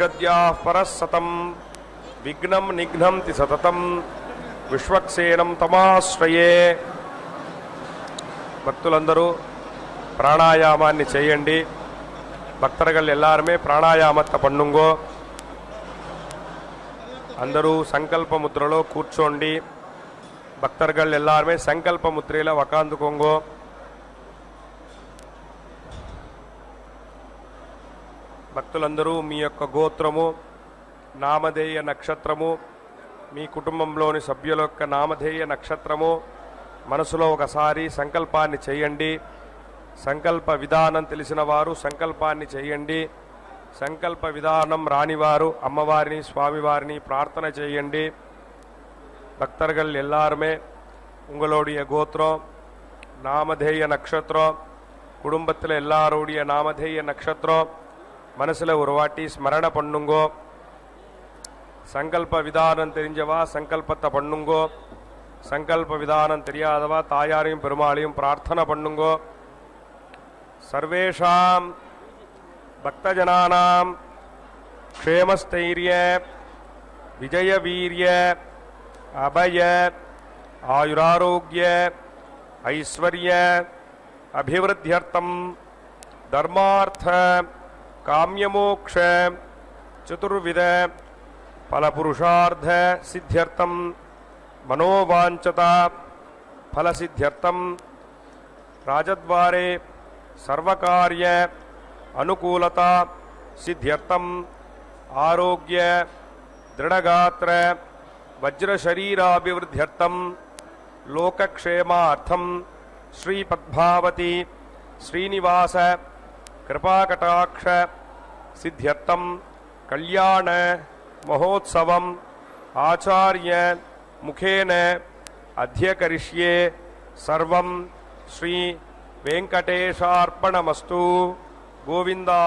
ಔಷಧ್ಯಾಃ ಪರಸ್ಸತಂ ವಿಘ್ನಂ ನಿಘ್ನಂತಿ ಸತತಂ విశ్వక్సేనం తమాశ్రయే. భక్తులందరూ ప్రాణాయామాన్ని చేయండి. భక్తர்கள் எல்லாருமே ప్రాణాయామத்தை பண்ணுங்கோ. అందరూ సంకల్ప ముద్రలో కూర్చోండి. భక్తர்கள் எல்லாருமே సంకల్ప ముద్రలో ఉకాందుకోంగో. భక్తులందరూ మీ యొక్క గోత్రము, నామధేయ నక్షత్రము, మీ కుటుంబంలోని సభ్యుల యొక్క నామధేయ నక్షత్రము మనసులో ఒకసారి సంకల్పాన్ని చేయండి. సంకల్ప విధానం తెలిసిన వారు సంకల్పాన్ని చేయండి. సంకల్ప విధానం రానివారు అమ్మవారిని స్వామివారిని ప్రార్థన చేయండి. భక్తர்கள் எல்லாருமே உங்களுடைய கோத்திரம், நாமதேய நட்சத்திரம், குடும்பத்தில் எல்லாருடைய நாமதேய நட்சத்திரம் மனசில் ஒரு வாட்டி ஸ்மரண பண்ணுங்கோ. சங்கல்ப விதானம் தெரிஞ்சவா சங்கல்பத்தை பண்ணுங்கோ. சங்கல்ப விதானம் தெரியாதவா தாயாரையும் பெருமாளையும் பிரார்த்தனை பண்ணுங்கோ. சர்வேஷாம் பக்தஜனானாம் க்ஷேமஸ்தைரிய விஜய வீரிய அபய ஆயுராரோக்கிய ஐஸ்வர்ய அபிவிருத்தியர்த்தம் தர்மார்த்த காமியமோக்ஷ சதுர்வித फलपुरुषार्थ सिद्ध्यर्थम मनोवांछता फलसिद्ध्यर्थम राजद्वारे सर्वकार्य अनुकूलता सिद्ध्यर्थम आरोग्य दृढ़गात्र वज्रशरीराभिवृद्ध्यर्थम लोकक्षेमार्थम श्री पद्मावती श्रीनिवास कृपाकटाक्ष सिद्ध्यर्थम कल्याण महोत्सवम आचार्य मुखेन अध्यकरिष्ये सर्वं श्री वेंकटेशार्पणमस्तु. गोविंदा.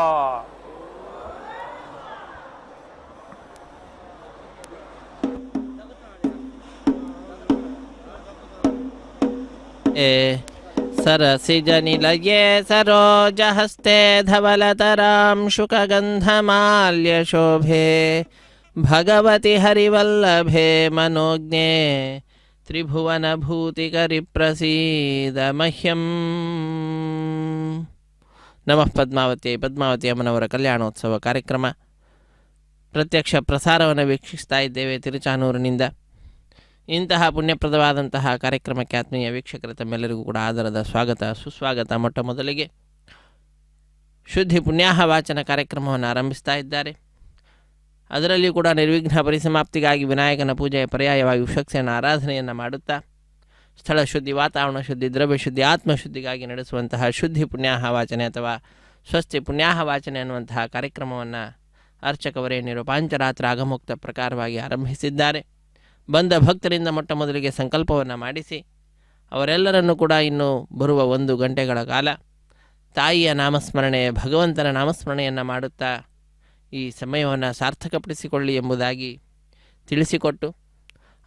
सरसिजनिलये सरोजहस्ते धवलतरां शुकगन्धमाल्यशोभे भगवति हरिवल्लभे मनोज्ञे त्रिभुवनभूतिकरिप्रसीद मह्यं. ನಮಃ ಪದ್ಮಾವತಿ. ಪದ್ಮಾವತಿ ಅಮ್ಮನವರ ಕಲ್ಯಾಣೋತ್ಸವ ಕಾರ್ಯಕ್ರಮ ಪ್ರತ್ಯಕ್ಷ ಪ್ರಸಾರವನ್ನು ವೀಕ್ಷಿಸ್ತಾ ಇದ್ದೇವೆ ತಿರುಚಾನೂರಿನಿಂದ. ಇಂತಹ ಪುಣ್ಯಪ್ರದವಾದಂತಹ ಕಾರ್ಯಕ್ರಮಕ್ಕೆ ಆತ್ಮೀಯ ವೀಕ್ಷಕರ ತಮ್ಮೆಲ್ಲರಿಗೂ ಕೂಡ ಆದರದ ಸ್ವಾಗತ ಸುಸ್ವಾಗತ. ಮೊಟ್ಟ ಮೊದಲಿಗೆ ಶುದ್ಧಿ ಪುಣ್ಯಾಹ ವಾಚನ ಕಾರ್ಯಕ್ರಮವನ್ನು ಆರಂಭಿಸ್ತಾ ಇದ್ದಾರೆ. ಅದರಲ್ಲಿ ಕೂಡ ನಿರ್ವಿಘ್ನ ಪರಿಸಮಾಪ್ತಿಗಾಗಿ ವಿನಾಯಕನ ಪೂಜೆಯ ಪರ್ಯಾಯವಾಗಿ ವಿಶ್ವಕ್ಸೇನ ಆರಾಧನೆಯನ್ನು ಮಾಡುತ್ತಾ ಸ್ಥಳ ಶುದ್ಧಿ, ವಾತಾವರಣ ಶುದ್ಧಿ, ದ್ರವ್ಯ ಶುದ್ಧಿ, ಆತ್ಮಶುದ್ಧಿಗಾಗಿ ನಡೆಸುವಂತಹ ಶುದ್ಧಿ ಪುಣ್ಯಾಹ ವಾಚನೆ ಅಥವಾ ಸ್ವಸ್ತಿ ಪುಣ್ಯಾಹ ವಾಚನೆ ಅನ್ನುವಂತಹ ಕಾರ್ಯಕ್ರಮವನ್ನು ಅರ್ಚಕವರೇಣ್ಯರು ಪಾಂಚರಾತ್ರ ಆಗಮುಕ್ತ ಪ್ರಕಾರವಾಗಿ ಆರಂಭಿಸಿದ್ದಾರೆ. ಬಂದ ಭಕ್ತರಿಂದ ಮೊಟ್ಟ ಮೊದಲಿಗೆ ಸಂಕಲ್ಪವನ್ನು ಮಾಡಿಸಿ ಅವರೆಲ್ಲರನ್ನೂ ಕೂಡ ಇನ್ನು ಬರುವ 1 ಗಂಟೆಗಳ ಕಾಲ ತಾಯಿಯ ನಾಮಸ್ಮರಣೆ, ಭಗವಂತನ ನಾಮಸ್ಮರಣೆಯನ್ನು ಮಾಡುತ್ತಾ ಈ ಸಮಯವನ್ನು ಸಾರ್ಥಕಪಡಿಸಿಕೊಳ್ಳಿ ಎಂಬುದಾಗಿ ತಿಳಿಸಿಕೊಟ್ಟು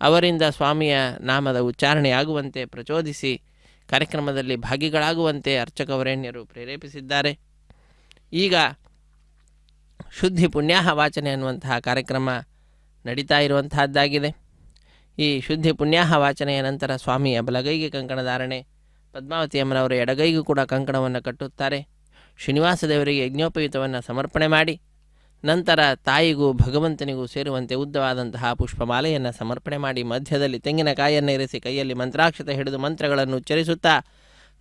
ಅವರಿಂದ ಸ್ವಾಮಿಯ ನಾಮದ ಉಚ್ಚಾರಣೆಯಾಗುವಂತೆ ಪ್ರಚೋದಿಸಿ ಕಾರ್ಯಕ್ರಮದಲ್ಲಿ ಭಾಗಿಗಳಾಗುವಂತೆ ಅರ್ಚಕವರೇಣ್ಯರು ಪ್ರೇರೇಪಿಸಿದ್ದಾರೆ. ಈಗ ಶುದ್ಧಿ ಪುಣ್ಯಾಹ ವಾಚನೆ ಅನ್ನುವಂತಹ ಕಾರ್ಯಕ್ರಮ ನಡೀತಾ ಇರುವಂತಹದ್ದಾಗಿದೆ. ಈ ಶುದ್ಧಿ ಪುಣ್ಯಾಹ ವಾಚನೆಯ ನಂತರ ಸ್ವಾಮಿಯ ಬಲಗೈಗೆ ಕಂಕಣಧಾರಣೆ, ಪದ್ಮಾವತಿ ಅಮ್ಮನವರ ಎಡಗೈಗೂ ಕೂಡ ಕಂಕಣವನ್ನು ಕಟ್ಟುತ್ತಾರೆ. ಶ್ರೀನಿವಾಸ ದೇವರಿಗೆ ಯಜ್ಞೋಪಯುತವನ್ನು ಸಮರ್ಪಣೆ ಮಾಡಿ ನಂತರ ತಾಯಿಗೂ ಭಗವಂತನಿಗೂ ಸೇರುವಂತೆ ಉದ್ದವಾದಂತಹ ಪುಷ್ಪಮಾಲೆಯನ್ನು ಸಮರ್ಪಣೆ ಮಾಡಿ ಮಧ್ಯದಲ್ಲಿ ತೆಂಗಿನಕಾಯಿಯನ್ನು ಇರಿಸಿ ಕೈಯಲ್ಲಿ ಮಂತ್ರಾಕ್ಷತೆ ಹಿಡಿದು ಮಂತ್ರಗಳನ್ನು ಉಚ್ಚರಿಸುತ್ತಾ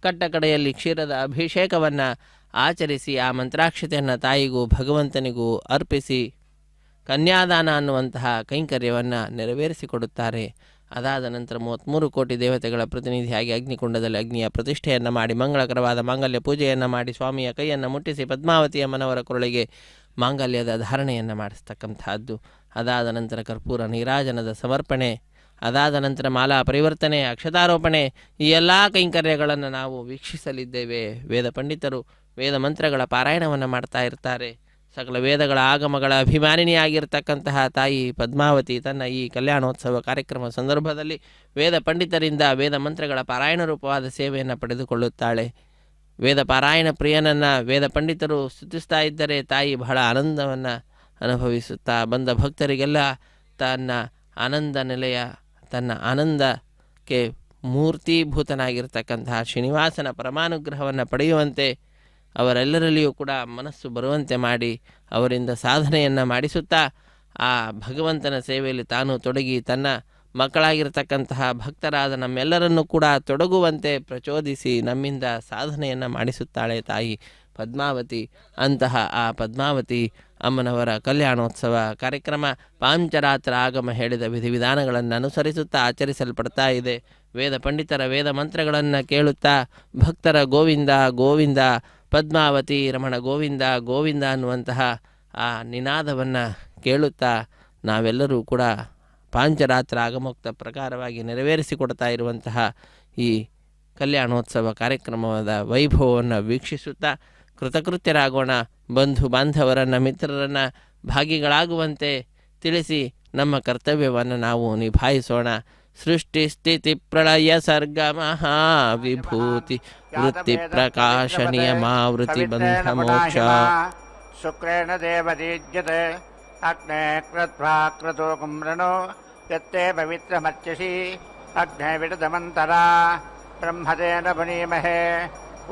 ಕಟ್ಟಕಡೆಯಲ್ಲಿ ಕ್ಷೀರದ ಅಭಿಷೇಕವನ್ನು ಆಚರಿಸಿ ಆ ಮಂತ್ರಾಕ್ಷತೆಯನ್ನು ತಾಯಿಗೂ ಭಗವಂತನಿಗೂ ಅರ್ಪಿಸಿ ಕನ್ಯಾದಾನ ಅನ್ನುವಂತಹ ಕೈಂಕರ್ಯವನ್ನು ನೆರವೇರಿಸಿಕೊಡುತ್ತಾರೆ. ಅದಾದ ನಂತರ 33 ಕೋಟಿ ದೇವತೆಗಳ ಪ್ರತಿನಿಧಿಯಾಗಿ ಅಗ್ನಿಕುಂಡದಲ್ಲಿ ಅಗ್ನಿಯ ಪ್ರತಿಷ್ಠೆಯನ್ನು ಮಾಡಿ ಮಂಗಳಕರವಾದ ಮಾಂಗಲ್ಯ ಪೂಜೆಯನ್ನು ಮಾಡಿ ಸ್ವಾಮಿಯ ಕೈಯನ್ನು ಮುಟ್ಟಿಸಿ ಪದ್ಮಾವತಿ ಅಮ್ಮನವರ ಕೊರಳಿಗೆ ಮಾಂಗಲ್ಯದ ಧಾರಣೆಯನ್ನು ಮಾಡಿಸ್ತಕ್ಕಂಥದ್ದು. ಅದಾದ ನಂತರ ಕರ್ಪೂರ ನೀರಾಜನದ ಸಮರ್ಪಣೆ, ಅದಾದ ನಂತರ ಮಾಲಾ ಪರಿವರ್ತನೆ, ಅಕ್ಷತಾರೋಪಣೆ, ಈ ಎಲ್ಲ ಕೈಂಕರ್ಯಗಳನ್ನು ನಾವು ವೀಕ್ಷಿಸಲಿದ್ದೇವೆ. ವೇದ ಪಂಡಿತರು ವೇದ ಮಂತ್ರಗಳ ಪಾರಾಯಣವನ್ನು ಮಾಡ್ತಾ ಇರ್ತಾರೆ. ಸಕಲ ವೇದಗಳ ಆಗಮಗಳ ಅಭಿಮಾನಿನಿಯಾಗಿರ್ತಕ್ಕಂತಹ ತಾಯಿ ಪದ್ಮಾವತಿ ತನ್ನ ಈ ಕಲ್ಯಾಣೋತ್ಸವ ಕಾರ್ಯಕ್ರಮ ಸಂದರ್ಭದಲ್ಲಿ ವೇದ ಪಂಡಿತರಿಂದ ವೇದ ಮಂತ್ರಗಳ ಪಾರಾಯಣ ರೂಪವಾದ ಸೇವೆಯನ್ನು ಪಡೆದುಕೊಳ್ಳುತ್ತಾಳೆ. ವೇದ ಪಾರಾಯಣ ಪ್ರಿಯನನ್ನು ವೇದ ಪಂಡಿತರು ಸ್ತುತಿಸ್ತಾ ಇದ್ದರೆ ತಾಯಿ ಬಹಳ ಆನಂದವನ್ನು ಅನುಭವಿಸುತ್ತಾ ಬಂದ ಭಕ್ತರಿಗೆಲ್ಲ ತನ್ನ ಆನಂದ ನಿಲಯ, ತನ್ನ ಆನಂದಕ್ಕೆ ಮೂರ್ತಿಭೂತನಾಗಿರ್ತಕ್ಕಂತಹ ಶ್ರೀನಿವಾಸನ ಪರಮಾನುಗ್ರಹವನ್ನು ಪಡೆಯುವಂತೆ ಅವರೆಲ್ಲರಲ್ಲಿಯೂ ಕೂಡ ಮನಸ್ಸು ಬರುವಂತೆ ಮಾಡಿ ಅವರಿಂದ ಸಾಧನೆಯನ್ನು ಮಾಡಿಸುತ್ತಾ ಆ ಭಗವಂತನ ಸೇವೆಯಲ್ಲಿ ತಾನು ತೊಡಗಿ ತನ್ನ ಮಕ್ಕಳಾಗಿರ್ತಕ್ಕಂತಹ ಭಕ್ತರಾದ ನಮ್ಮೆಲ್ಲರನ್ನೂ ಕೂಡ ತೊಡಗುವಂತೆ ಪ್ರಚೋದಿಸಿ ನಮ್ಮಿಂದ ಸಾಧನೆಯನ್ನು ಮಾಡಿಸುತ್ತಾಳೆ ತಾಯಿ ಪದ್ಮಾವತಿ. ಅಂತಹ ಆ ಪದ್ಮಾವತಿ ಅಮ್ಮನವರ ಕಲ್ಯಾಣೋತ್ಸವ ಕಾರ್ಯಕ್ರಮ ಪಾಂಚರಾತ್ರ ಆಗಮ ಹೇಳಿದ ವಿಧಿವಿಧಾನಗಳನ್ನು ಅನುಸರಿಸುತ್ತಾ ಆಚರಿಸಲ್ಪಡ್ತಾ ಇದೆ. ವೇದ ಪಂಡಿತರ ವೇದ ಮಂತ್ರಗಳನ್ನು ಕೇಳುತ್ತಾ ಭಕ್ತರ ಗೋವಿಂದ ಗೋವಿಂದ ಪದ್ಮಾವತಿ ರಮಣ ಗೋವಿಂದ ಗೋವಿಂದ ಅನ್ನುವಂತಹ ಆ ನಿನಾದವನ್ನು ಕೇಳುತ್ತಾ ನಾವೆಲ್ಲರೂ ಕೂಡ ಪಾಂಚರಾತ್ರ ಆಗಮೋಕ್ತ ಪ್ರಕಾರವಾಗಿ ನೆರವೇರಿಸಿಕೊಡ್ತಾ ಇರುವಂತಹ ಈ ಕಲ್ಯಾಣೋತ್ಸವ ಕಾರ್ಯಕ್ರಮದ ವೈಭವವನ್ನು ವೀಕ್ಷಿಸುತ್ತಾ ಕೃತಕೃತ್ಯರಾಗೋಣ. ಬಂಧು ಬಾಂಧವರನ್ನು ಮಿತ್ರರನ್ನು ಭಾಗಿಗಳಾಗುವಂತೆ ತಿಳಿಸಿ ನಮ್ಮ ಕರ್ತವ್ಯವನ್ನು ನಾವು ನಿಭಾಯಿಸೋಣ. ಸೃಷ್ಟಿ ಸ್ಥಿತಿ ಪ್ರಳಯ ಸರ್ಗ ಮಹಾವಿಭೂತಿ ವೃತ್ತಿ ಪ್ರಕಾಶ ನಿಯಮಾವೃತಿ ಬಂಧ ಮೋಕ್ಷ ಶುಕ್ರೇಣ ದೇವದೀಜ್ಯತೆ ಅಗ್ನೇ ಕೃತ್ವಾ ಕ್ರತೋ ಕುಮ್ರಣೋ ಯತ್ತೇ ಪವಿತ್ರಮರ್ಚಸಿ ಅಗ್ನೇ ವಿಡದಮಂತರ ಬ್ರಹ್ಮದೇನ ಪುನೀಮಹೇ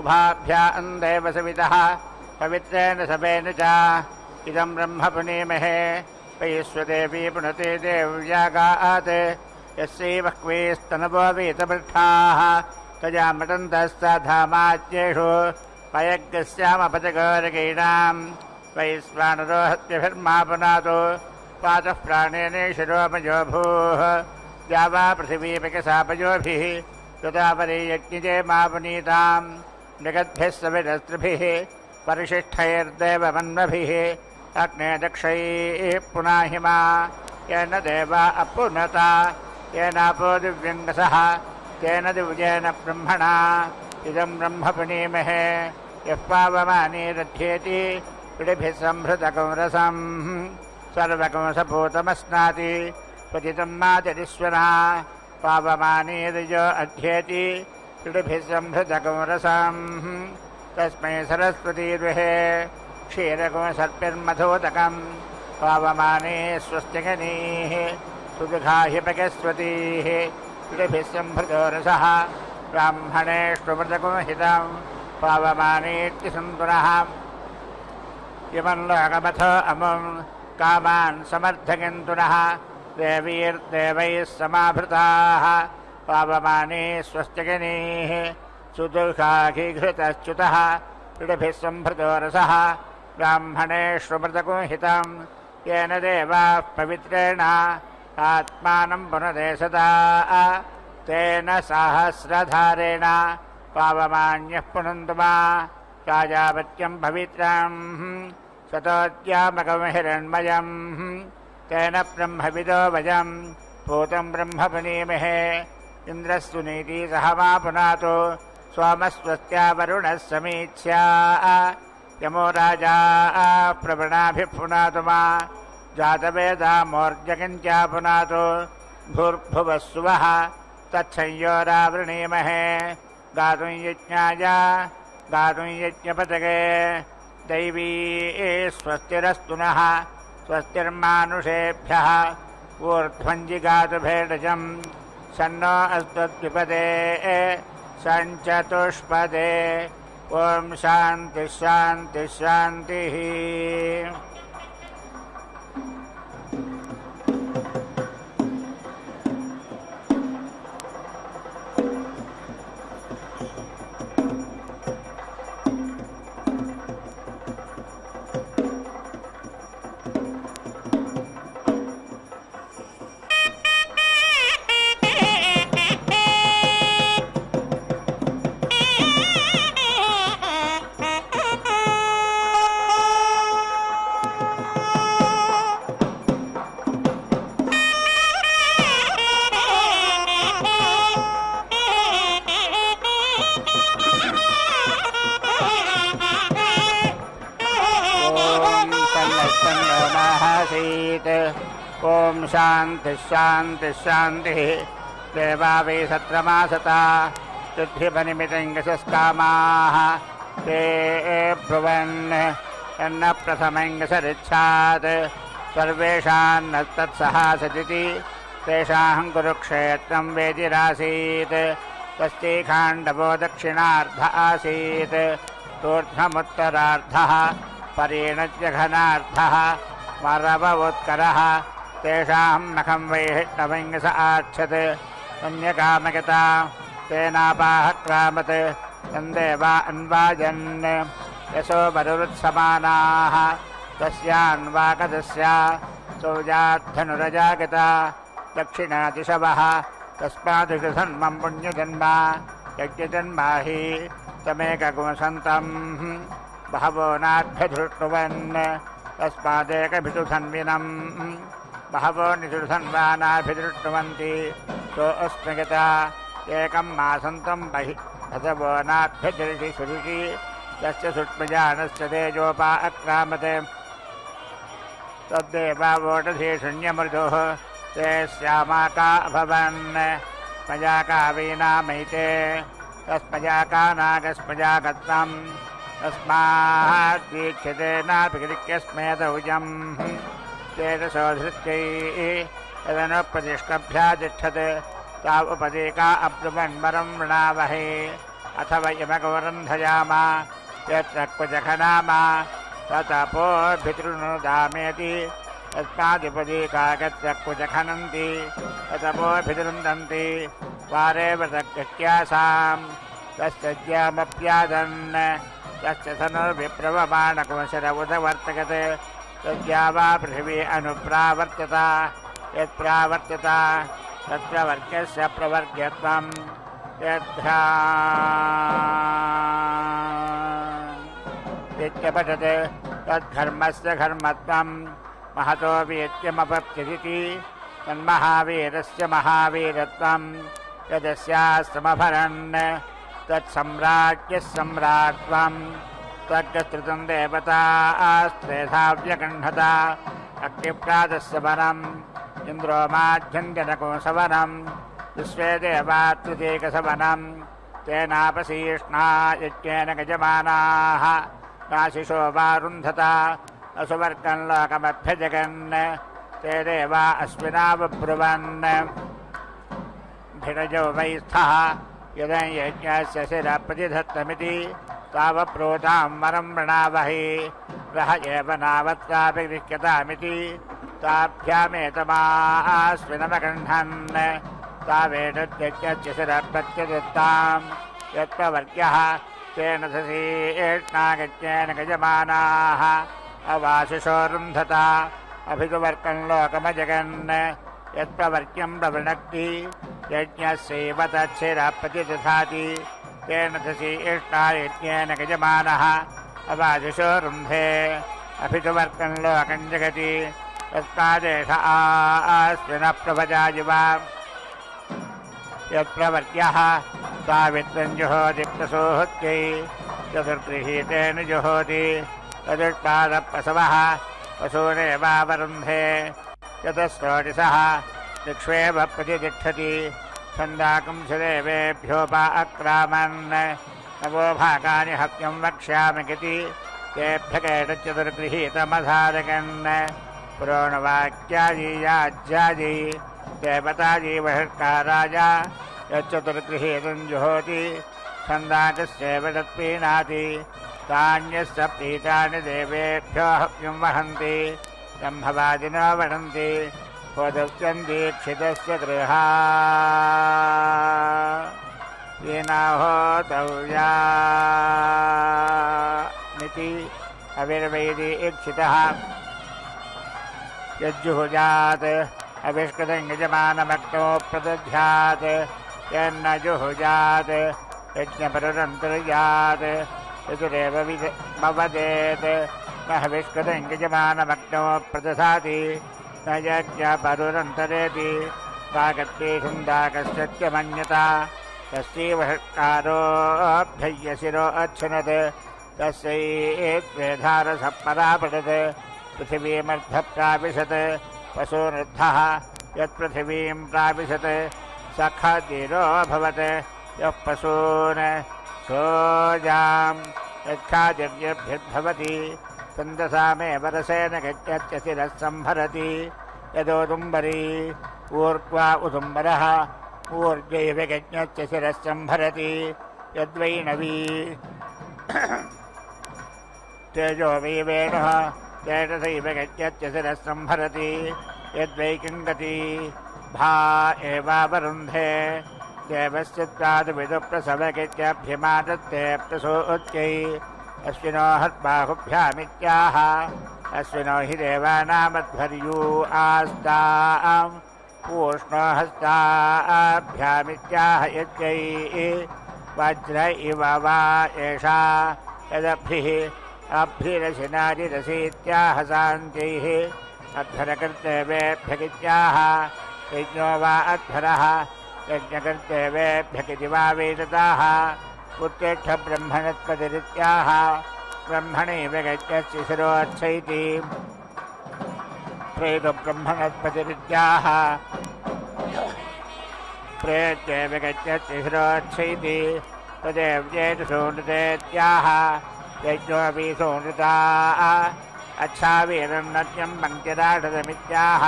ಉಭಾಭ್ಯಾಂ ದೇವ ಸವಿತಃ ಪವಿತ್ರೇಣ ಸಬೇನ ಚ ಇದಂ ಬ್ರಹ್ಮ ಪುನೀಮಹೇ ವೈಶ್ವದೇವಿ ಪುನತೆ ದೇವ್ಯಾಗಾತ್ ಯಸ್ಯೈವಕ್ವೇಸ್ತನವೋ ವೇತಪೃಷ್ಠಾಃ ತಜಾಮಟन्तಸ್ಸಧಾಮಾಚ್ಯೇಷು ಪಯಗ್ಗಸ್ಯಾಮಪಚಗೋರಗೀಣಾಂ ವೈಶ್ವಾನರೋ ಹತ್ಯಭಿರ್ಮಾಪುನಾತು ಪಾತಃ ಪ್ರಾಣೇನೇಶರೋಪಜೋ ಭೂಃ द्यावा पृथिवीपकसापयोभिः कृतापरीयज्ञिजे मापुनीतां जगद्भिः सविरस्त्रिभिः परिशिष्टैर्देवमन्वभिः अग्ने दक्षैः पुनाहिमा येन देवा अपुनता येनापो दिव्यङ्गसः तेन दिव्येन ब्रह्मणा इदं ब्रह्मपुनीमहे यः पावमानीरध्येति पिडिभिः संहृतकं रसं सर्वकंसपूतमस्नाति पतितं मातरिश्वना पावमानीर्यो अध्येति पिडिभिः संहृतकं रसं तस्मै सरस्वतीर्विहे क्षीरकंसर्पिर्मधोदकं पावमाने स्वस्तिगणीः सुदुघाहिपकस्वतीः पिडिभिः संहृतो रसः ब्राह्मणेष्वमृतकं हितं पावमानेत्यसन्तुनः यमल्लोकमथो अमुं कामान् समर्थयन्तुनः देवीर्देवैः समाभृताः पावमाने स्वस्तिगणीः सुदुःखाघीघृतच्युतः पिडिभिः संहृतो रसः ब्राह्मणेष्वमृतको हितं येन देवाः पवित्रेण आत्मानं पुनदे सदा तेन सहस्रधारेण पावमान्यः पुनन्तु मा राजावत्यं पवित्रं सतोद्यामकं हिरण्मयं तेन ब्रह्मविदो वयं भूतं ब्रह्म पुनीमहे इन्द्रस्तु नीति सह मा पुनातु सोमस्वस्त्या वरुणः समीच्या यमो राजा प्रवणाभिः पुनातु मा जातवेदामोर्जगन्त्या पुनातु भूर्भुवः सुवः तत्संयोरावृणीमहे गातुं यज्ञाय गातुं यज्ञपतगे दैवी स्वस्तिरस्तु नः स्वस्तिर्मानुषेभ्यः ऊर्ध्वञ्जिगातु भेडजं सन्नो अस्त्वद्विपदे सञ्चतुष्पदे ॐ शान्तिः शान्तिः शान्तिः ओम शांति शांति शांति देवा वै सत्रमासता सिद्धिपनिमितङ्गशस्कामाः ते ब्रुवन् यन्न प्रथमङ्गसरिच्छात् सर्वेषान्नस्तत्सहासदिति तेषां कुरुक्षेत्रं वेदिरासीत् तस्तीखाण्डवो दक्षिणार्ध आसीत् तूर्ध्वमुत्तरार्धः परीणज्यघनार्धः मरवोत्करः तेषां नखं वैहिष्णवङ्गस आच्छत् अन्यकामगता तेनापाहक्रामत् तन्देवा अन्वाजन् यशो मरुरुत्समानाः तस्यान्वाकदस्या सौजाद्धनुरजागता दक्षिणादिशवः तस्मादिषु सन्मं पुण्यजन्मा यज्ञजन्मा हि तमेकगुंसन्तं बहवो नाभ्यधृष्टुवन् तस्मादेकभिषु सन्विनं बहवो निषुधन्वानाभिदृष्टुवन्ति सो अस्मगता एकं मासन्तं बहि भसवो नाभ्यजरिषि सुरुषि तस्य सुष्मजानस्य तेजोपा अक्रामते तद्देवावोटधे शून्यमृदुः ते श्यामाका अभवन् स्मजाका वीनामैते तस्मजाका नागस्मजाकत्वं तस्माद्वीक्ष्यते नाभिगृह्यस्मेदौजम् चेतसो धृत्यैः तदनुप्रतिष्ठभ्यातिष्ठत् ता उपदेका अब्रुवन्वरं वृणावहे अथ वयमगौरन्धयामा यत्र क्वचखनामा ततपोभितृनुदामेति तस्मादिपदेकागत्र क्वचखनन्ति ततपोभितृन्दन्ति वारे व्रतकृत्यासां तस्य ज्यामप्यादन् तस्य धनुर्विप्रवमाणकुंसर उदवर्तकते तद्या वा पृथिवी अनुप्रावर्तता यत्प्रावर्तता तत्र वर्गस्य प्रवर्ग्यत्वं यद्यपठते तद्धर्मस्य घर्मत्वं महतो वेद्यमपत्यदिति तन्महावीरस्य महावीरत्वं यदस्यास्तमभरन् तत्सम्राज्ञः सम्राट्त्वं तद्गतृतं देवतास्त्रेधाव्यगह्णता अग्निप्रातस्य वनम् इन्द्रो माध्यञ्जनकुंसवनं विश्वे देवात्रिदेकसवनं तेनापशीष्णा यज्ञेन गजमानाः नाशिषो वारुन्धता असुवर्गं लोकमभ्यजगन् ते देवा अश्विनावब्रुवन् भिडजो वै स्थः यदं यज्ञस्य शिरप्रतिधत्तमिति तावप्रोतां वरं वृणावहे रह एव नावत्रापि गृह्यतामिति ताभ्यामेतमाश्विनमगह्णन् तावेतद्यज्ञस्य शिरप्रत्यदत्तां यत्प्रवर्ग्यः तेन सशीष्णागज्ञेन गजमानाः अवाशिषो रुन्धता अभितुवर्गं लोकमजगन् यत्प्रवर्ग्यं प्रवृणक्ति यज्ञस्यैव तच्छिरप्रतिदधाति तेन सशीष्णा यज्ञेन गजमानः अवाशिषो रुन्धे अभितुवर्गं लोकं जगति तस्मादेष आश्विनः प्रभजायुव यत्प्रवर्ग्यः सावित्रं जुहोति प्रसूहत्यै चतुर्गृहीतेन जुहोति तदुत्पादप्रसवः पशूनेवावरुन्धे चतुस्रोटिसः दिक्ष्वेव प्रतितिष्ठति छन्दाकुंसदेवेभ्योपा अक्रामन् नवो भागानि हव्यं वक्ष्यामि इति तेभ्यकेतच्चतुर्गृहीतमधारयन् पुरोणवाक्यादि याज्यादि देवतादि बहिष्काराय यच्चतुर्गृहीतं जुहोति छन्दाकस्यैव तत्प्रीणाति तान्यस्य प्रीतानि देवेभ्यो हव्यं वहन्ति ब्रह्मवादिनो वदन्ति होदस्यन्दीक्षितस्य गृहा येनाहोतव्यानिति अविर्वैदीक्षितः यज्जुहुजात् अविष्कृतं यजमानमग्नो प्रदध्यात् यन्न जुहुजात् यज्ञपरुरन्तर्यात् यजुरेव भवदेत् न हविष्कृतं यजमानमग्नो प्रदधाति न यज्ञपरुरन्तरेति काकत्वे छन्दाकस्य मन्यता तस्यैव षट्कारोऽभ्यय्य शिरो अच्छनत् तस्यैत्वेधारसः परापठत् पृथिवीमर्धप्राविशत् पशुनृद्धः यत्पृथिवीं प्राविशत् स खाद्यरोऽभवत् यः पशून् सोजां यत्खाद्यभ्यर्भवति छन्दसामेव रसेन गत्यस्य शिरः संहरति यदोदुम्बरी ऊर्ध्वा उदुम्बरः ऊर्ध्वैव गत्यस्य शिरः संहरति यद्वैणवी तेजो वै वेणुः तेजसैव गत्यस्य शिरः संहरति यद्वैकिङ्गति भा एवावरुन्धे देवस्य त्वादुविदुप्रसवगित्यभ्यमादत्ते प्रसूच्यै अश्विनो हर्बाहुभ्यामित्याह अश्विनो हि देवानामध्वर्यू आस्ताम् पूष्णो हस्ताभ्यामित्याह यज्ञै वज्र इव वा एषा यदभ्रिः अभ्रिरशिनादिरसीत्याह शान्त्यैः अध्वरकृत्यवेभ्यगित्याह यज्ञो वा अध्वरः यज्ञकृत्यवेभ्यगिति वा वेदताः उत्तिष्ठ ब्रह्मणत्पतिरित्याह ब्रह्मणैव गत्यस्य शिरोच्छैति प्रेतो ब्रह्मणत्पतिरित्याह प्रेत्यैव गत्यस्य शिरोच्छैति तदेव्येतु सोनृतेत्याह यज्ञोऽपि सोनृता अच्छावीरन्नत्यं पङ्क्तिराषदमित्याह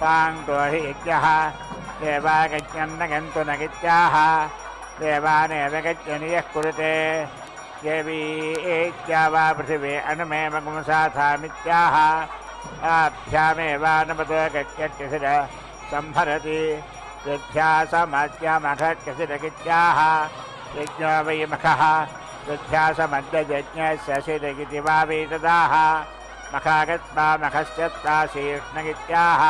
पाङ्क्तो हि यज्ञः देवा गच्छन्न गन्तु न गित्याह देवानेव गच्छनि यः कुरुते देवी एत्या वा पृथिवी अनुमेव गुंसाथामित्याह आभ्यामेवानुमतो गच्छत्यसिर संहरति यध्यासमद्यमखत्यसिरगित्याह यज्ञो वै मखः यध्यासमद्यजज्ञस्य शिरगिति वा वेददाः मखागत्वा मखश्चत्ताशीर्ष्णगित्याह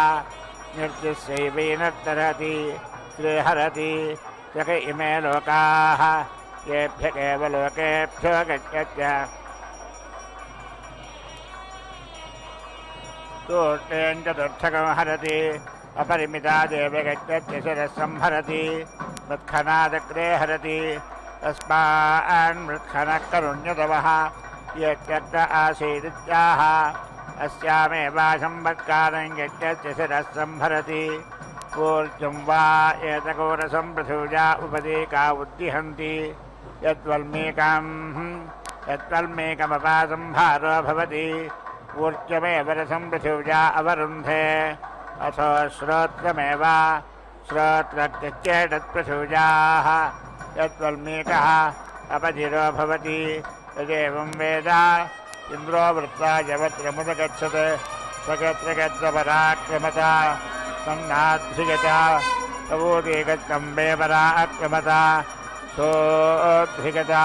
निर्दिशैवैनर्तरति श्रीहरति जग इमे लोकाः येभ्य एव लोकेभ्यो गच्छत्य तूर्तेन चतुर्थकं हरति अपरिमिता देव गच्छत्य शिरः संहरति मृत्खनादग्रे हरति तस्मान् मृत्खनः करुण्यतमः यत्यत्र आसीदित्याह अस्यामेवासंवत्कारं गच्छत्य शिरः संहरति ऊर्जं वा एतकोरसं पृथिव्या उपदेका उद्दिहन्ति यत्वल्मेकमपासंहारो भवति ऊर्जमेव रसं पृथिव्या अवरुन्धे अथो श्रोत्रमेव श्रोत्रत्यच्चेतत्पृथिव्याः यत्वल्मीकः अपधिरो भवति तदेवं वेद इन्द्रो वृत्तायवत्रमुदगच्छत् स्वगत्रगत्रपराक्रमता सन्नाद्धिगता तवोदेकस्तम्भे पराक्रमता सोऽद्धिगता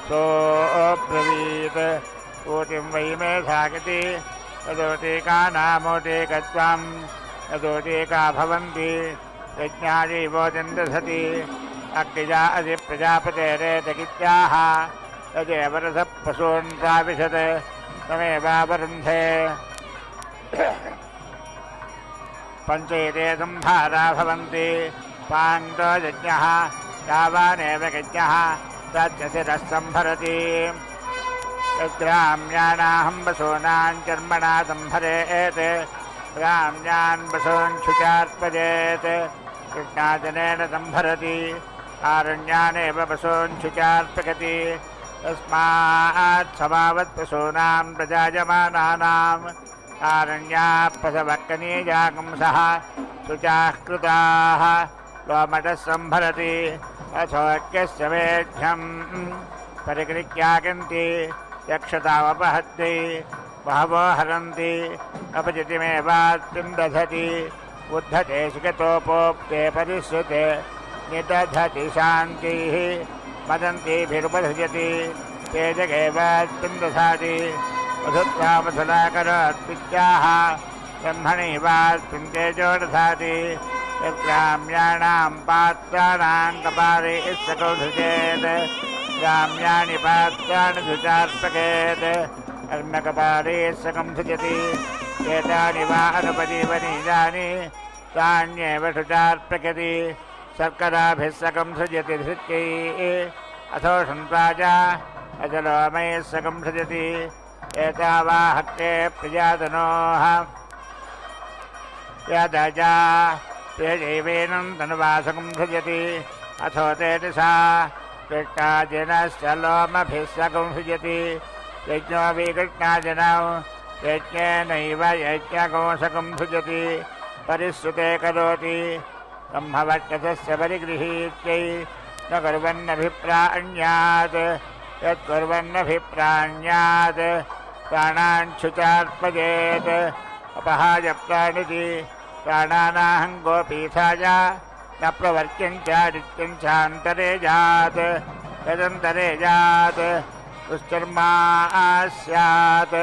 सोऽब्रवीत् ऊतिं वै मेधागति तदोटेका नामोटेकत्वं तदोटेका भवन्ति यज्ञादीवोचन्दसति अग्निजा अधिप्रजापतेरेतगित्याह तदेव रसः पशून् प्राविशत् तमेवावरुन्धे पञ्चैते संहारा भवन्ति पाङ्क्तो यज्ञः यावानेव यज्ञः तस्य शिरः संहरति यद्राम्याणाहं वसूनां कर्मणा संहरेत् राम्यान् वसून् शुचार्पयेत् कृष्णाजनेन संहरति आरण्यानेव वसून् शुचार्पयति तस्मात् समावत् पशूनां प्रजायमानानाम् आरण्यापसवक्कनीजागंसः शुचाः कृताः लोमटः संभरति अथोक्यस्य वेद्यं परिगृह्यागन्ति यक्षतामपहत्ति बहवो हरन्ति अपचितिमेवात्तिं दधति उद्धते शिखतोपोक्ते परिश्रुते निदधति शान्तिः मदन्तिभिरुपसृजति तेजगेवात्तिं दधाति वधुत्वा वधुलाकरोत्पित्याह ब्रह्मणैवास्मिन् तेजो दधाति यद्ग्राम्याणां पात्राणां कपाले इसकौधृजेत् ग्राम्याणि पात्राणि धृचार्पकेत् कर्मकपाले सकं धृजति एतानि वा अनुपजीवनीयानि तान्येव शुचार्पयति शर्कराभिः सकं सृजति धृत्यैः अथोषं प्राजा अजलोमयः सकं सृजति एतावाहत्ते प्रजातनोः यदजा तेजैवेनं तनुवासकं सृजति अथो तेजसा कृष्णाजिनश्च लोमभिः सकं सृजति यज्ञो विकृष्णाजनौ यज्ञेनैव यज्ञकोशकं भुजति परिश्रुते करोति ब्रह्मवर्चसस्य परिगृहीत्यै न कुर्वन्नभिप्राण्यात् यत्कुर्वन्नभिप्राण्यात् प्राणाञ्छुचार्पयेत् अपहाय प्राणिति प्राणानाहङ्गोपीठाय न प्रवर्त्यञ्चादित्यञ्चान्तरेजात् यदन्तरेजात् दुष्कर्मा स्यात्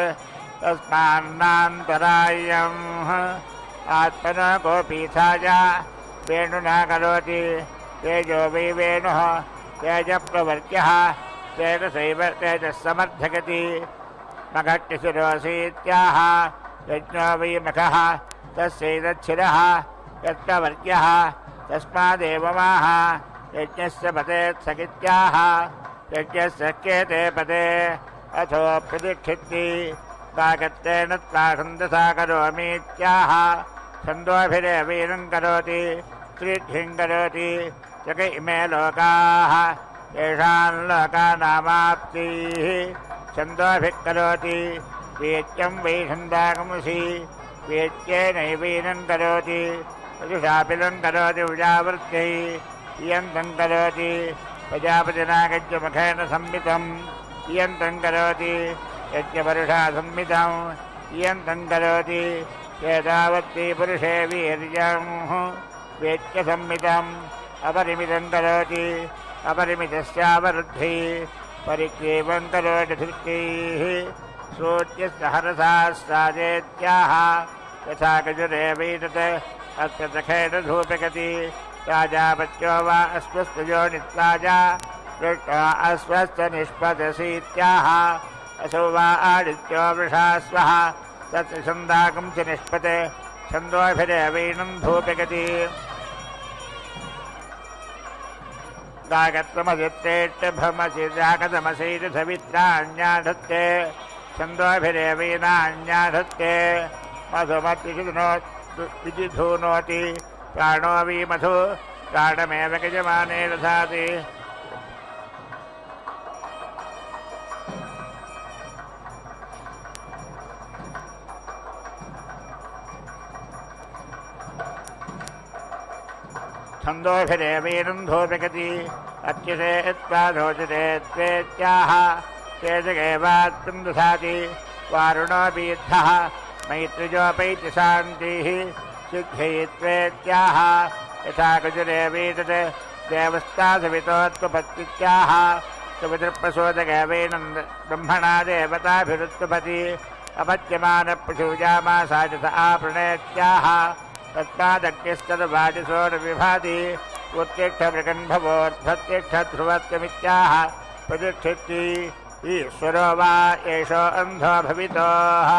तस्मान्नान्तरायम् आत्मनो गोपीठाय वेणुना करोति तेजो वै वेणुः तेजप्रवर्त्यः तेजसैव तेजस्समर्थयति मघट्टिशिरोऽसीत्याह यज्ञो वै मखः तस्यैतच्छिरः यत्प्रवर्त्यः तस्मादेव माह यज्ञस्य पतेत्सकित्याह यज्ञस्य केते पते अथो प्रतिष्ठिति काकत्तेन त्वाछन्दसा करोमीत्याह छन्दोभिरेवैनं करोति त्रिष्ठिं करोति चक इमे लोकाः येषान् लोकानामाप्तिः छन्दोभिः करोति वेत्यं वै छन्दागमसि वेत्येनैवैनं करोति यजुषापिलं करोति उजावृत्यै इयन्तं करोति प्रजापतिना गज्यमुखेन संहितम् इयन्तं करोति यज्ञपरुषा संहितम् इयन्तं करोति एतावत्ति पुरुषे वीर्यं वेत्यसंहितम् अपरिमितं करोति अपरिमितस्यावरुद्धिः परिक्रीवं करोति धृत्यैः सूर्यस्य हरसास्राजेत्याह यथा गजुरेवैतत् अत्रतखेन धूपगति राजापत्यो वा अस्वस्थयोनित्वाजा दृष्ट्वा अस्वस्थनिष्पदसीत्याह असौ वा आदित्यो वृषा स्वः तत्र छन्दाकं च निष्पते छन्दोभिरेवैनं धूपगति गागत्वमसित्रेष्टभमसि जागतमसैरसवित्राण्याढत्ते छन्दोभिरेवैनाण्याढत्ते मधुमद्विजिधूनोति प्राणो वै मधु प्राणमेव यजमाने दधाति छन्दोभिरेवैनं धूपगति अच्युते त्वाधोचते त्वेत्याह तेजगेवात्मं दधाति वारुणो बीद्धः मैत्रिजोपैति शान्तिः सिद्ध्यै त्वेत्याह यथा गजुरेवैतत् देवस्तासवितोत्पत्त्याह सुपितृप्रसोदगेवैनं ब्रह्मणा देवताभिरुत्पति अपत्यमानप्रसूजामासाच आपृणेत्याह तस्मादग्निस्तद्वादिसोर्विभाति उत्तिष्ठमृगन्भवोर्ध्वत्तिष्ठध्रुवत्वमित्याह प्रतिष्ठिति ईश्वरो वा एषो अन्धो भवितोः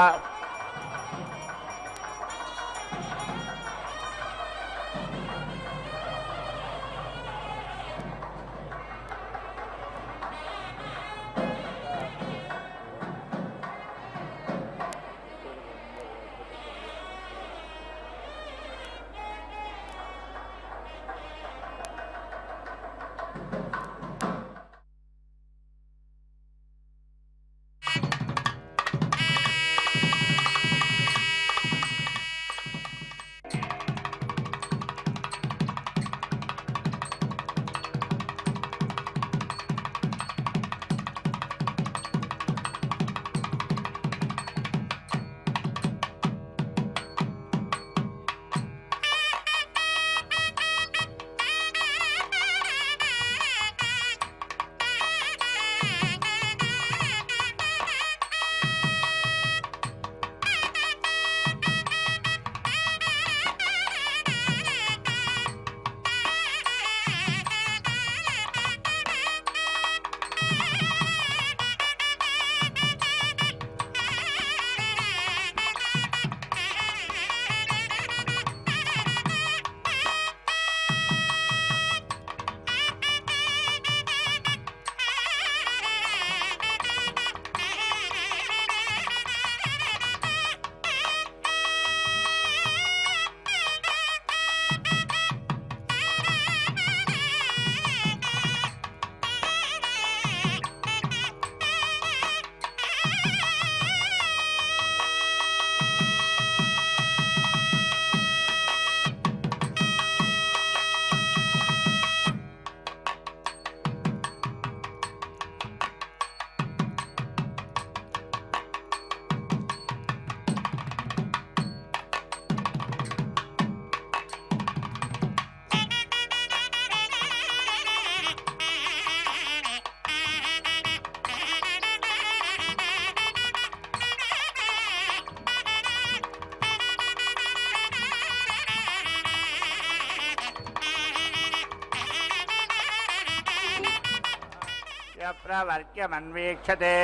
प्रवर्ग्यमन्वीक्षते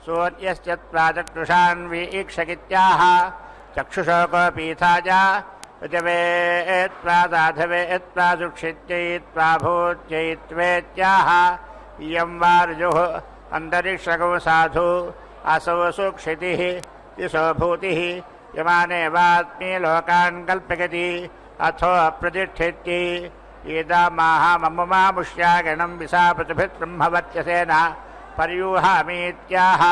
सूर्यस्य त्वाचक्षुषान्वीक्षकित्याह चक्षुषोकोऽपीथाय पृथिवेत्त्वादाधवेत्त्वा सुक्षित्यैत्त्वा भूत्यैत्त्वेत्याह इयं वा ऋजुः अन्तरिक्षगो साधु असौ सुक्षितिः दिशो भूतिः यमानेवात्मी लोकान् कल्पयति अथो प्रतिष्ठिति एदामाहममुमामुष्यागणं विशापतिभिर्ब्रह्मवर्चसेन पर्यूहामीत्याह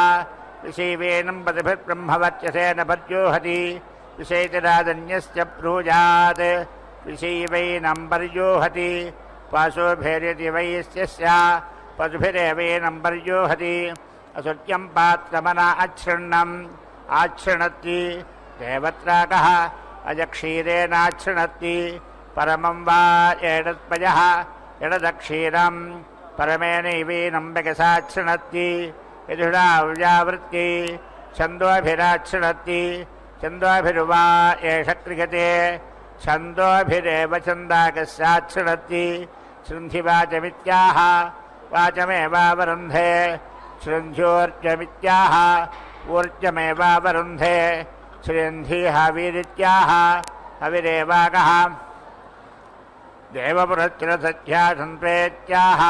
विषीवेनं पतिभिर्ब्रह्मवर्चसेन पर्यूहति विषेतिरादन्यस्य ब्रूजात् विषीवैनं पर्यूहति पाशोभिर्यति वैश्यस्य पशुभिरेवैनं पर्यूहति असुत्यं पात्रमना अच्छृण्णम् आच्छृणति देवत्राकः अजक्षीरेणाच्छृणति परमं वा एडत्पयः एडदक्षीरं परमेनैवेनं बगसाच्छृणति यजुषाव्यावृत्ति छन्दोभिराच्छृणति छन्दोभिर्वा एष क्रियते छन्दोभिरेव छन्दाकस्याच्छृणति शृन्धिवाचमित्याह वाचमेवावरुन्धे शृन्ध्योर्जमित्याह ऊर्जमेवावरुन्धे शृन्धि हविरित्याह हविरेवागः देवपुरस्थिरसत्यासन्त्वेत्याह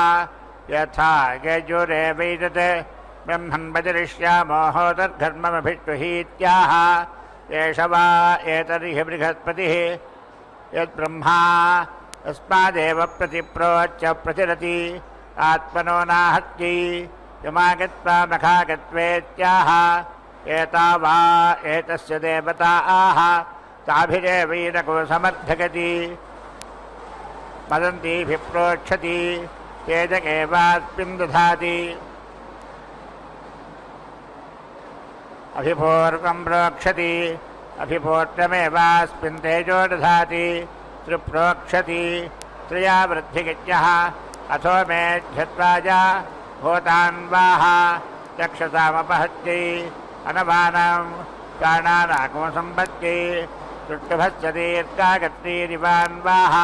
यथा यजुरेवैतत् ब्रह्मन्वजरिष्यामो होतर्घर्ममभिष्टुहीत्याह एष वा एतर्हि बृहस्पतिः यद्ब्रह्मा तस्मादेव प्रतिप्रोच्य प्रतिरति आत्मनो नाहत्ति यमागत्वा मखागत्वेत्याह एता वा एतस्य देवता आह ताभिरेवैरको समर्थगति वदन्तीभिः प्रोक्षति तेजकेवास्मिन् दधाति अभिपूर्वं प्रोक्षति अभिपूर्वमेवास्मिन् तेजो दधाति त्रिप्रोक्षति त्रिया वृद्धिगित्यः अथो मेध्यत्वाज भूतान्वाह चक्षसामपहत्यै अनवानं प्राणानागो सम्पत्यै सुष्टुभस्य दीर्घागत्रीरिवान्वाह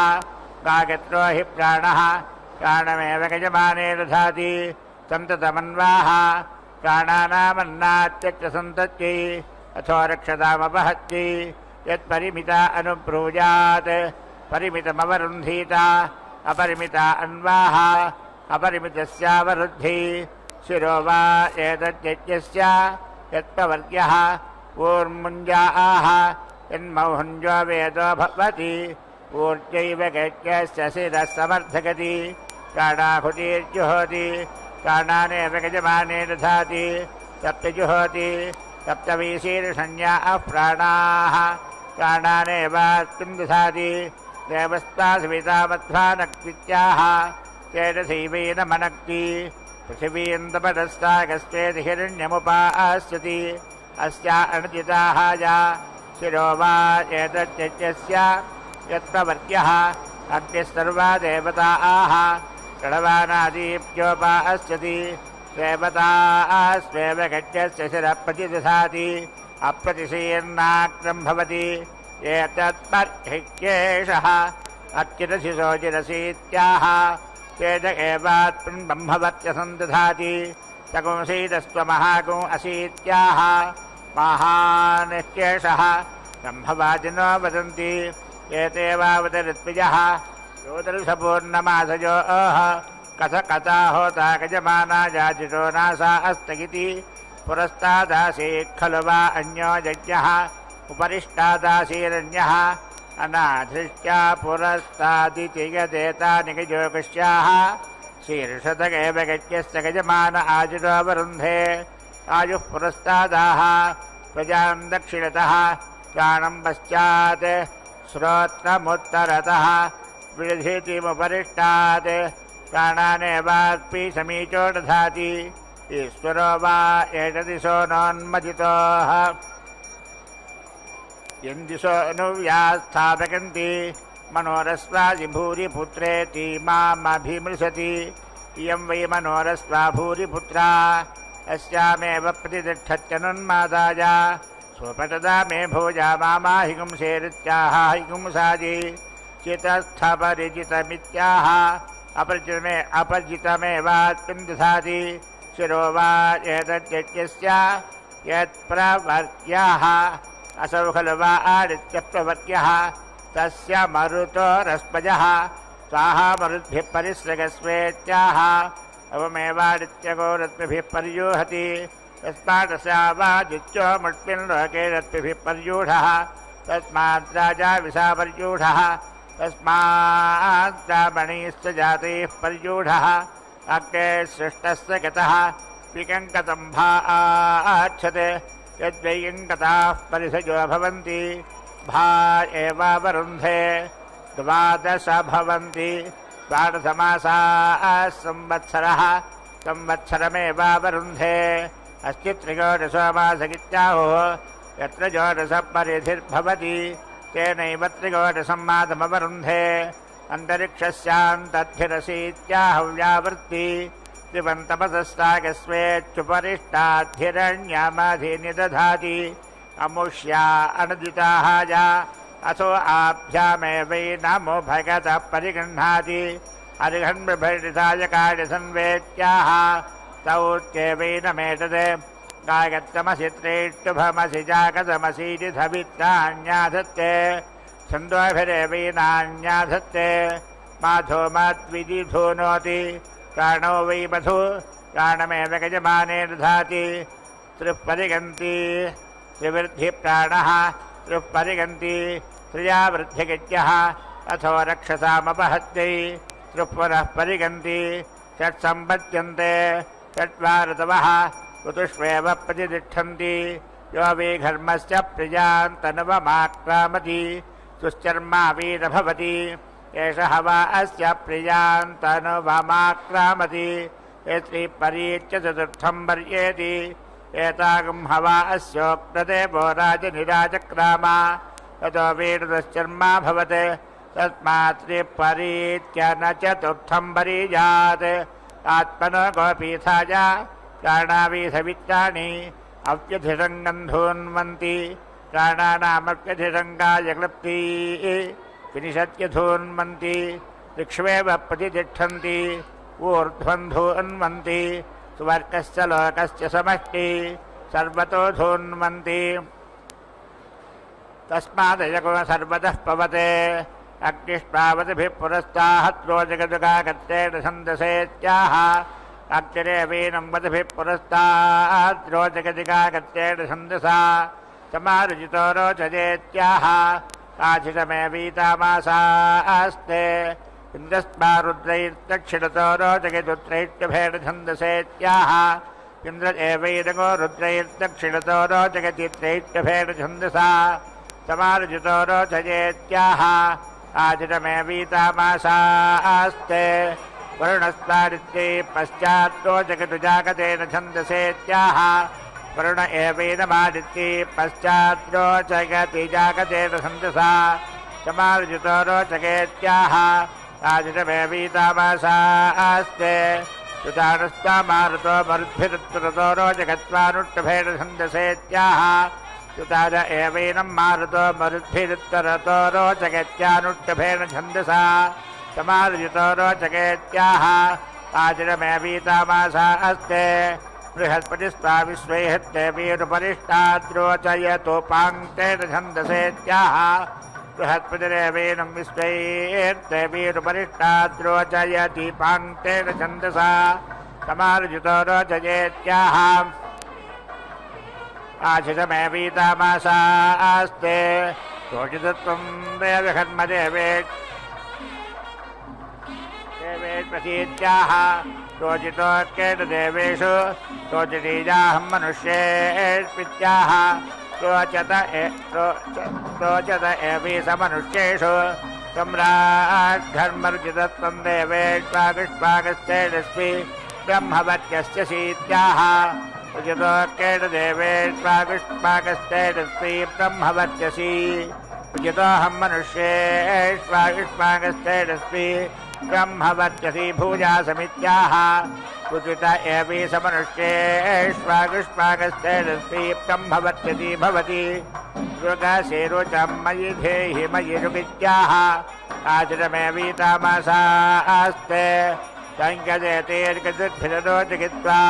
गागत्रो हि प्राणः प्राणमेव गजमाने दधाति सन्ततमन्वाह प्राणानामन्नात्यक्षसन्तत्यै अथो रक्षतामपहत्यै यत्परिमिता अनुब्रूयात् परिमितमवरुन्धीत अपरिमिता अन्वाह अपरिमितस्यावरुद्धि शिरो वा एतद्यज्ञस्य यत्पवर्ग्यः ऊर्मुञ्जा आह यन्मौहुञ्जो वेदो भवति ऊर्जैव गज्ञस्य शिरः समर्थगति प्राणाहुतिर्जुहोति प्राणानेव गजमाने दधाति सप्तजुहोति सप्तवीशीर्षण्याः प्राणाः प्राणानेवास्मिन् दधाति देवस्तासवितामध्वानक्वित्याह चेदसैवेन मनक्ति पृथिवीन्दपदस्तागस्तेति हिरण्यमुपास्यति अस्या अणुजिताहाय शिरो वा एतद्यज्ञस्य यत्प्रवर्ग्यः अग्निस्सर्वा देवता आह षडवानादीप्योपास्यति देवतास्वेव गज्ञस्य शिरः प्रतिदधाति अप्रतिशीर्णाग्रं भवति एतत्पर्हिक्येषः अच्युतशिशोचिरसीत्याह तेज एवात्मन् ब्रह्मवर्चसं दधाति तगुंसीदस्त्वमहागुं असीत्याह महानित्येषः ब्रह्मवादिनो वदन्ति एते वावतऋत्विजः योदर्शपूर्णमासयोः कथकथा होता गजमाना जाजिषो नासा अस्तगिति पुरस्तादासीत् खलु वा अन्यो यज्ञः उपरिष्टादासीरन्यः अनाधृष्ट्या पुरस्तादिति यदेतानि गजोगस्याः शीर्षतगेव गज्ञस्य गजमान आजिरोऽवरुन्धे आयुः पुरस्तादाः प्रजां दक्षिणतः प्राणं पश्चात् श्रोत्रमुत्तरतः विदधितिमुपरिष्टात् प्राणानेवात्पि समीचो दधाति ईश्वरो वा एतदिशो नोन्मदितोः यन्दिशो अनुव्यास्थापयन्ति मनोरस्वादि भूरिपुत्रेति मामभिमृशति इयं वै मनोरस्वा भूरिपुत्रा अस्यामेव प्रतितिष्ठत्यनुन्मादाय स्वपतदा मे भोजा मामाहिगुंसेरित्याह हिगुंसादि चितस्थपरिचितमित्याह अपरिचितमेवास्मिन् दधाति शिरो वा एतद्यज्ञस्य यत्प्रवर्त्याः असौ खलु वा आदित्यप्रवर्त्यः तस्य मरुतोरस्पजः स्वाहा मरुद्भिः परिसृगस्वेत्याह अवमेवादित्यगो रत्मिभिः पर्यूहति तस्मादस्यावादित्यो मुष्मिन् लोके रत्मिभिः पर्यूढः तस्मात् राजा विशापर्यूढः तस्मात् ब्राह्मणैश्च जातैः पर्यूढः अग्ने सृष्टस्य गतः विकङ्कतम्भा आच्छते यद्वैकङ्कताः परिसजो भवन्ति भा एवावरुन्धे 12 भवन्ति 12 मासाः संवत्सरः संवत्सरमेवावरुन्धे अस्ति त्रिकोदशो मासगित्याहुः यत्र जोदशः परिधिर्भवति तेनैव त्रिकोदशं मासमवरुन्धे अन्तरिक्षस्यान्तद्भिरसीत्याहव्यावृत्ति त्रिपन्तपसस्तागस्वेच्छुपरिष्टाद्धिरण्यामाधीनि दधाति अमुष्या अनदिताः या असो आभ्यामेवैनमो भगतः परिगृह्णाति अर्हन्बिभर्डिताय कार्यसंवेत्याः तौत्येवैनमेतत् गायत्रमसि त्रेष्टुभमसि जागतमसीति धवित्राण्याधत्ते छन्दोभिरेवैनान्याधत्ते माधो माद्विदिधूनोति प्राणो वै मधु प्राणमेव गजमाने दधाति त्रिः परिगन्ति त्रिवृद्धिप्राणः त्रिः परिगन्ति त्रिया वृद्धिगित्यः अथो रक्षसामपहत्यै त्रिः पुनः परिगन्ति षट्सम्पद्यन्ते चत्वारतवः ऋतुष्वेव प्रतितिष्ठन्ति यो विघर्मस्य प्रियान् तनुवमाक्रामति सुश्चर्मावीरभवति एषः वा अस्य प्रियान् तनुवमाक्रामति यत्रिपरीच्य चतुर्थं वर्येति एतागं हवा अस्योक्तदेवो राजनिराजक्राम ततो वीरदश्चर्मा भवत् तस्मात् त्रिपरीत्य न चतुर्थं वरीयात् आत्मनो गोपीथाय प्राणावीसवित्राणि अव्यधिरङ्गन्धून्वन्ति प्राणानामव्यधिरङ्गाय क्लृप्ति विनिषत्यधून्वन्ति ऋक्ष्वेव प्रतितिष्ठन्ति ऊर्ध्वन्धून्वन्ति स्वर्गस्य लोकस्य समष्टि सर्वतो धून्वन्ति तस्मादयको सर्वतः पवते अग्निष्पावतिभिः पुरस्ताहत्रो जगदुगागत्रेण छन्दसेत्याह अग्निरेवीनं वतिभिः पुरस्ताहत्रो जगदिगागत्रेण छन्दसा समारुचितो रोचजेत्याह आचितमेवीतामासास्ते इन्द्रस्मा रुद्रैर्दक्षिणतो रोचगदुत्रैत्यभेण छन्दसेत्याह इन्द्र एवैदगो रुद्रैर्दक्षिणतो रोचगति त्रैत्यभेण छन्दसा समारुचितो रोचयेत्याह आचितमेवीतामासास्ते वरुणस्तादित्यै पश्चात् रोचगतु जागतेन छन्दसेत्याह वरुण एवैनमादित्यै पश्चात् रोचगति जागतेन छन्दसा समारुचितो रोचकेत्याह आजितमेवीतामासास्ते सुतानस्तामारुतो मरुद्भिरुत्तरतो रोचगत्वानुष्टभेण छन्दसेत्याह सुताज एवैनं मारुतो मरुद्भिरुत्तरतो रोचगत्यानुष्टभेण छन्दसा समारुचितो रोचकेत्याह आजितमेवीतामासास्ते बृहस्पतिस्त्वा विश्वैहत्यवीरुपरिष्टाद्रोचयतोपाङ्क्तेन छन्दसेत्याह बृहस्पतिरेवेनं विश्वैर्देवीरुपरिष्टाद्रोचयति पाङ्क्तेन छन्दसा समारुचितो रोचयेत्याह आशिषमेवीतामासास्ते रोचितत्वं देवेष्प्रसीत्याह रोचितोऽर्केण देवेषु रोचितीजाहं मनुष्येष्वित्याह रोचत एवीसमनुष्येषु सम्राट्घर्मरुचितत्वं देवेष्वागुष्वागस्तेजस्वी ब्रह्मवत्यस्य सीत्याह रुचितोऽर्केण देवेष्वागुष्वागस्तेजस्वी ब्रह्मवत्यसी रुचितोऽहं मनुष्येष्वागुष्वागस्तेजस्वी ब्रह्मवत्यसी भूजासमित्याह कुचित एवि समनुष्येष्वागुष्पागस्तेजस्वीप्तं भवत्यति भवति दुर्गासेरुचं मयि धेहि मयि रुगित्याः आचरमेवीतामासास्ते सङ्गजेतेर्गतिर्भिररोचकित्वा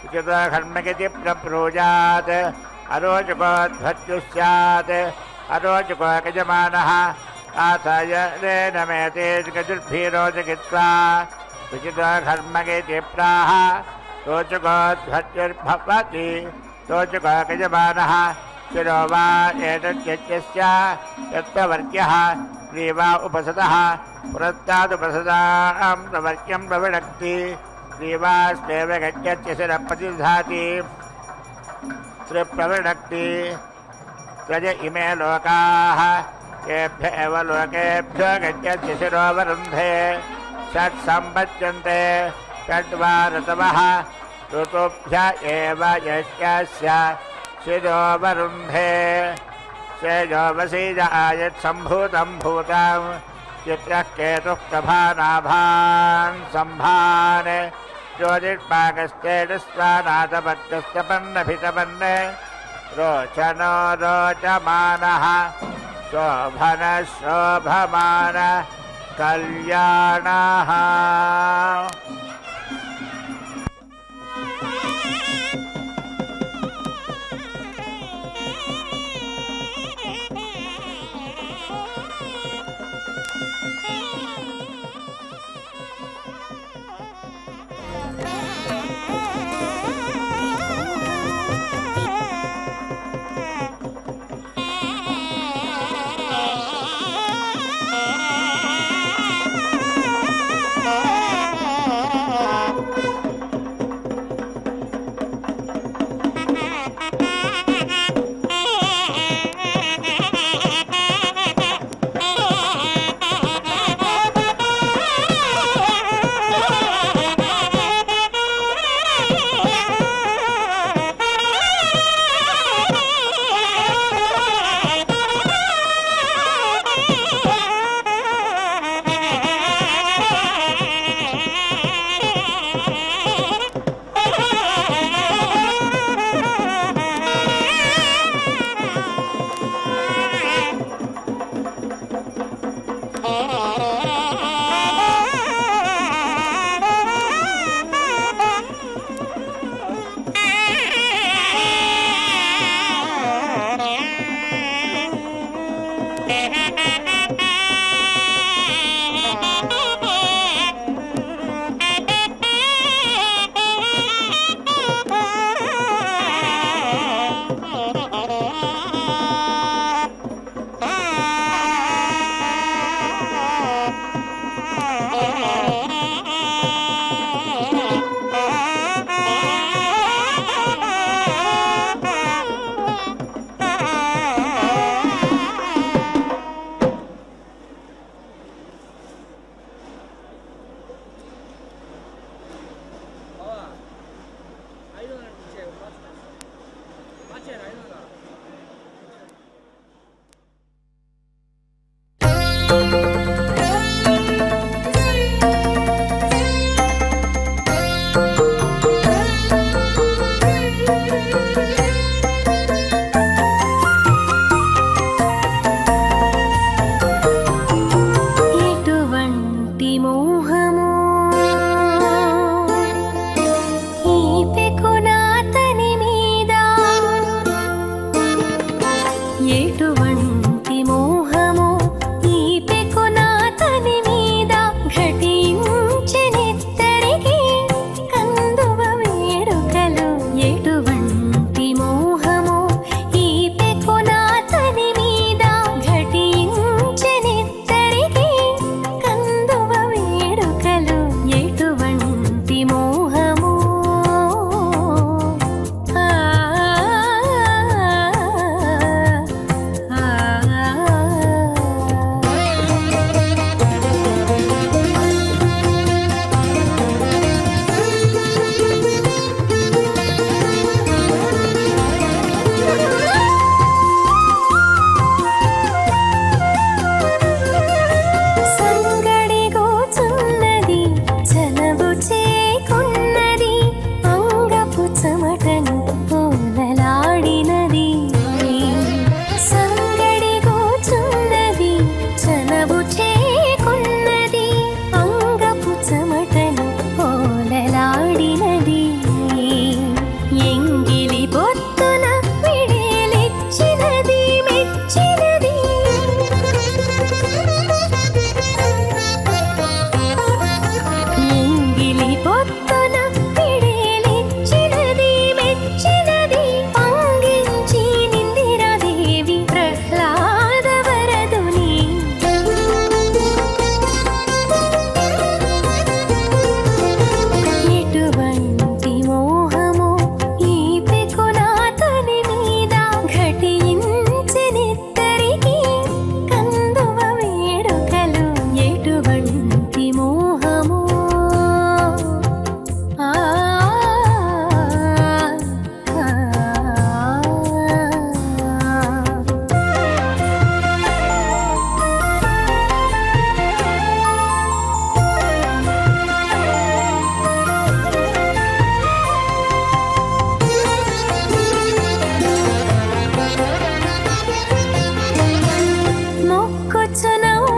उचितकर्मगिति प्रब्रूजात् अरोचकोध्वत्युः स्यात् अरोचको यजमानः आथाय रेनमेतेर्गतिर्भिरोचकित्वा उचितकर्मगिति प्राह रोचकोध्वत्युर्भवति रोचको यजमानः शिरो वा एतद्यज्ञस्य यत्प्रवर्ग्यः ग्रीवा उपसदः पुरस्तादुपसदां प्रवर्ग्यं प्रविणक्ति ग्रीवास्तेव गच्छस्य शिरप्रतिधाति श्रीप्रविणक्ति त्वज इमे लोकाः येभ्य एव लोकेभ्यो गच्छस्य शिरोवरुन्धे षट्सम्पद्यन्ते षड्वा ऋतवः ऋतुभ्य एव यज्ञस्य शिरोवरुन्धे सेजोवसीज आयत्सम्भूतं भूतं चित्रः केतुः प्रभानाभान् सम्भान् ज्योतिष्पाकस्तेजस्वानाथभक्तस्तपन्नभितपन् रोचनो रोचमानः शोभनः शोभमान कल्याणः।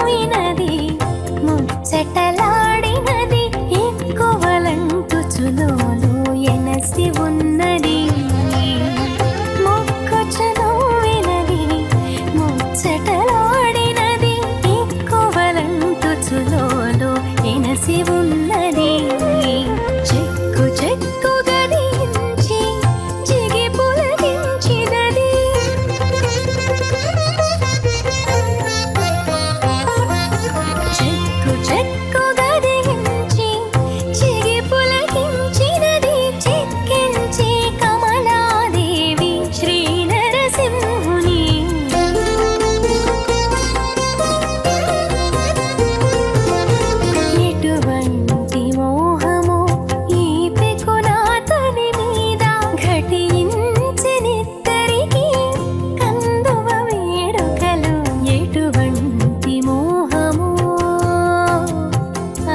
వినది ముచ్చటలాడినది ఎక్కువలంటు చులోలు ఎనసి ఉన్నది మొక్కుచును వినది ముచ్చటలాడినది ఎక్కువలంటు చులోలు ఎనసి ఉన్నది చెక్కు చెక్కు గదించి జిగి పులకించినది చెక్కు చెక్కు గదించి జిగి పులకించినది చెక్కించి కమలాదేవి శ్రీ నరసింహుని ఎటువంటి మోహము ఈ పెకునాతని మీద ఘటించెనిద్దరికి కందువ వేడుకలు ఎటువంటి మోహము ఆ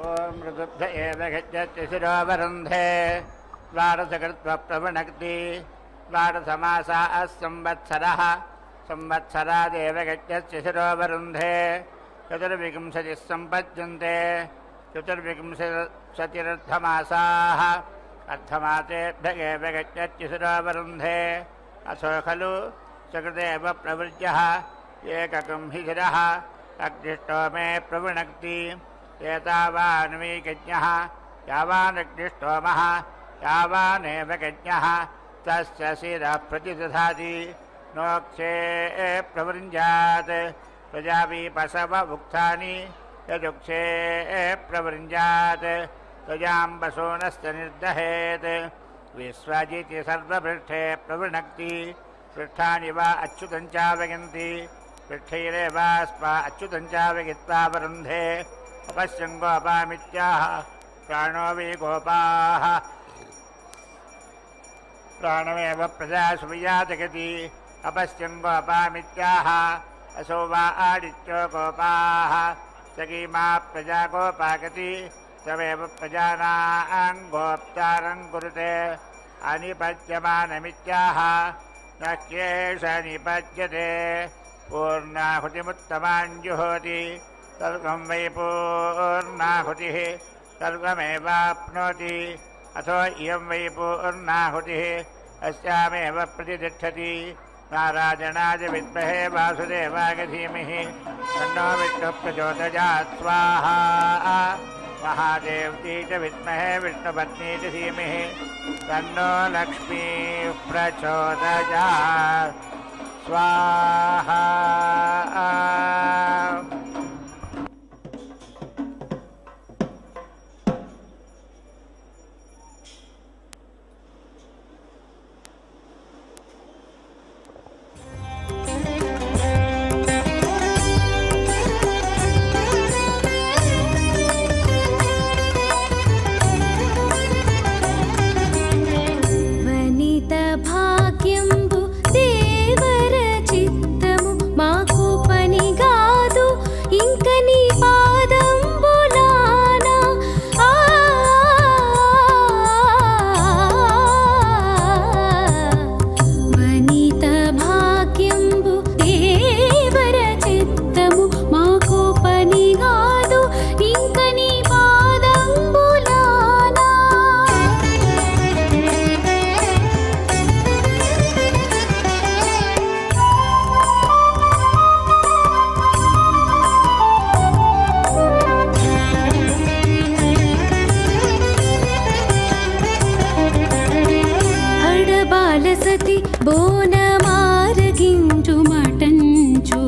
ఓం మృదుబ్ధ ఏవ గచ్చతి శిరోవరుంధే ద్వాదశకృత్వప్రవణక్తి ద్వాదశమాసాः సంవత్సరः సంవత్సరాదేవ గచ్చతి శిరోవరుంధే చతుర్వింశతిः సంపద్యంతే చతుర్వింశతిరర్ధమాసాः అర్ధమాసేభ్య ఏవ గచ్చతి శిరోవరుంధే అసో ఖలు సకృదేవ ప్రవృజ్యः ఏకకం హి శిరः అగ్నిష్టో మే ప్రవృణక్తి ఏతావాన్వీకజ్ఞः యావానగ్నిష్టోమः యావానేవ కజ్ఞः తస్య శిరః ప్రతిదధాతి నోక్షే ప్రవృంజాత్ ప్రజాపి పశవ ఉక్తాని యదుక్షే ప్రవృంజాత్ त्वजाम्बसूनश्च निर्दहेत् विश्वजिति सर्वपृष्ठे प्रवृणक्ति पृष्ठानि वा अच्युतं चावगन्ति पृष्ठैरेवास्मा अच्युतं चावगित्वा वरुन्धे अपश्यं गोपामित्याह प्राणो वै गोपाः प्राणमेव प्रजासु वियाजगति अपश्यं गोपामित्याह असो वा आदित्यो गोपाः सखीमा प्रजा गोपागति तमेव प्रजानां गोप्तारं कुरुते अनिपद्यमानमित्याह न ह्येष निपद्यते पूर्णाहुतिमुत्तमाञ्जुहोति सर्वं वै पूर्णाहुतिः सर्वमेवाप्नोति अथो इयं वै पूर्णाहुतिः अस्यामेव प्रतिष्ठति नारायणाय विद्महे वासुदेवाय धीमहि तन्नो विष्णुः प्रचोदयात् स्वाहा महादेव्यै च विद्महे विष्णुपत्नी च धीमहि तन्नो लक्ष्मीः प्रचोदयात् स्वाहा। భాగ్యంబు దేవర చిత్తము మాకు పనిగాదు ఇంక నీ పాదంబులానా వనిత భాగ్యంబు దేవర చిత్తము మాకు పనిగాదు ఇంక నీ పాదంబులానా అడబాలసతి బోనమారగించు మటంచు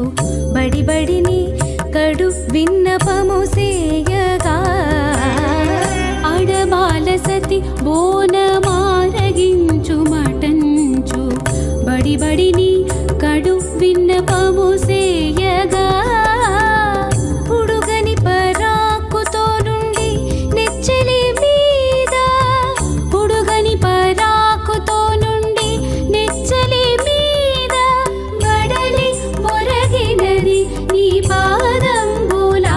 బడిబడిని కడు విన్నపము సేయగా అడబాలసతి బోనమారగించు మటంచు బడిబడిని కడు విన్నపము సేయగా పుడుగని పరాకుతో నుండి నెచ్చలి మీద పుడుగని పరాకుతో నుండి నెచ్చలి మీద బడలి పొరగినది నీ పాదంబులానా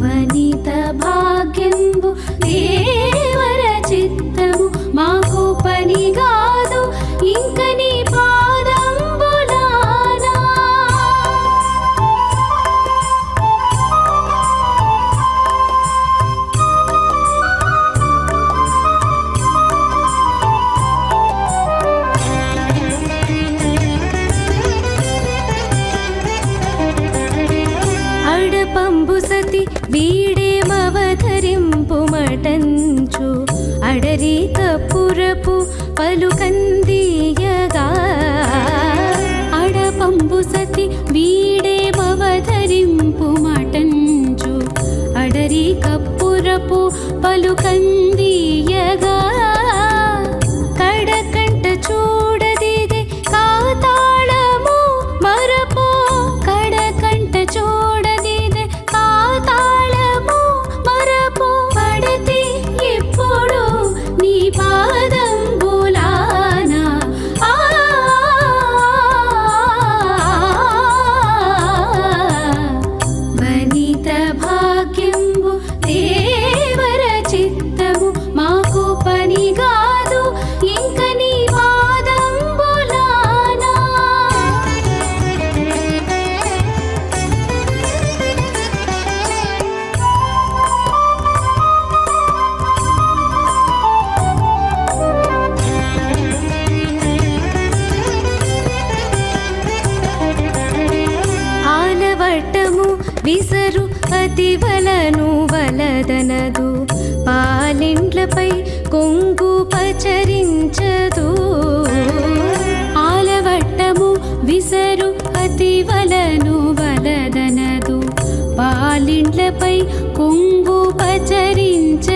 వనిత భాగ్యంబు దేవర చిత్తము మాకు పనిగాదు ఇంక నీ పాదంబులానా అడపంబు సతి వీడేమవతరింపు మటంచు అడరి కపురపు పలుకందియగా అడపంబు సతి వీడేమవతరింపు మటంచు అడరి కపురపు పలుకందియగా కడకంట చూడదిదే కాతాళము మరపో కడకంట చూడదిదే కాతాళము మరపో పడతి ఎప్పుడు నీ పాదంబులానా వనిత భాగ్యంబు దేవర చిత్తము మాకు పనిగాదు ఇంక నీ పాదంబులానా ఆలవట్టము విసరు అతివలను వలదనదు పాలిండ్లపై కొంగు పచరించదు ఆలవట్టము విసరు అతివలను వలదనదు పాలిండ్లపై కొంగు పచరించ